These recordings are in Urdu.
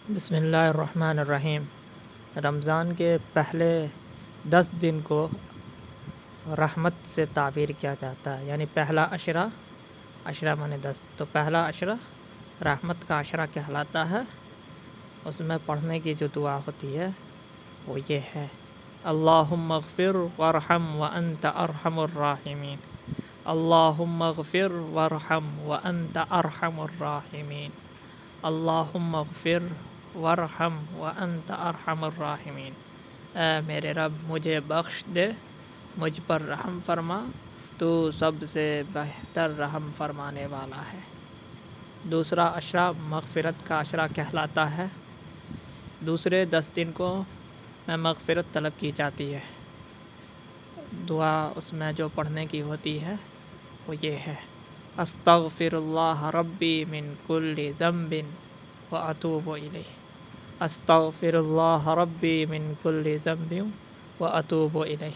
بسم اللہ الرحمن الرحیم۔ رمضان کے پہلے 10 دن کو رحمت سے تعبیر کیا جاتا ہے، یعنی پہلا عشرہ، عشرہ معنی 10، تو پہلا عشرہ رحمت کا عشرہ کہلاتا ہے۔ اس میں پڑھنے کی جو دعا ہوتی ہے وہ یہ ہے: اللہم اغفر وارحم وانت ارحم الراحمین، اللہم اغفر وارحم وانت ارحم الراحمین، اللہم اغفر وارحم وانت ارحم الراحمین۔ اے میرے رب مجھے بخش دے، مجھ پر رحم فرما، تو سب سے بہتر رحم فرمانے والا ہے۔ دوسرا عشرہ مغفرت کا عشرہ کہلاتا ہے۔ دوسرے 10 دن کو میں مغفرت طلب کی جاتی ہے۔ دعا اس میں جو پڑھنے کی ہوتی ہے وہ یہ ہے: استغفر اللہ ربی من کل ذنب واتوب الیہ، استغفر اللہ ربی من کل ذنب واتوب الیہ،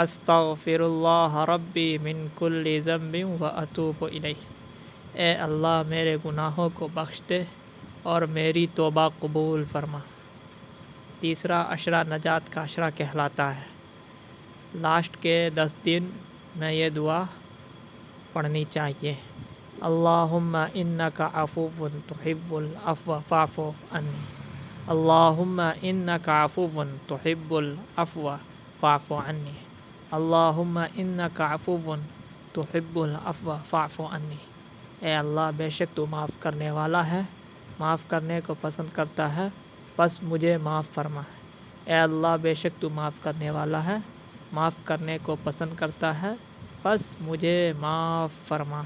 استغفر اللہ ربی من کل ذنب واتوب الیہ۔ اے اللہ میرے گناہوں کو بخش دے اور میری توبہ قبول فرما۔ تیسرا عشرہ نجات کا عشرہ کہلاتا ہے۔ لاسٹ کے 10 دن میں یہ دعا پڑھنی چاہیے: اللہم انک عفو تحب العفو فاعف عنی، اللہم انک عفو تحب العفو فاعف عنی، اللہم انک عفو تحب العفو فاعف عنی۔ اے اللہ بے شک تو معاف کرنے والا ہے، معاف کرنے کو پسند کرتا ہے، بس مجھے معاف فرما۔ اے اللہ بے شک تو معاف کرنے والا ہے، معاف کرنے کو پسند کرتا ہے، بس مجھے معاف فرما۔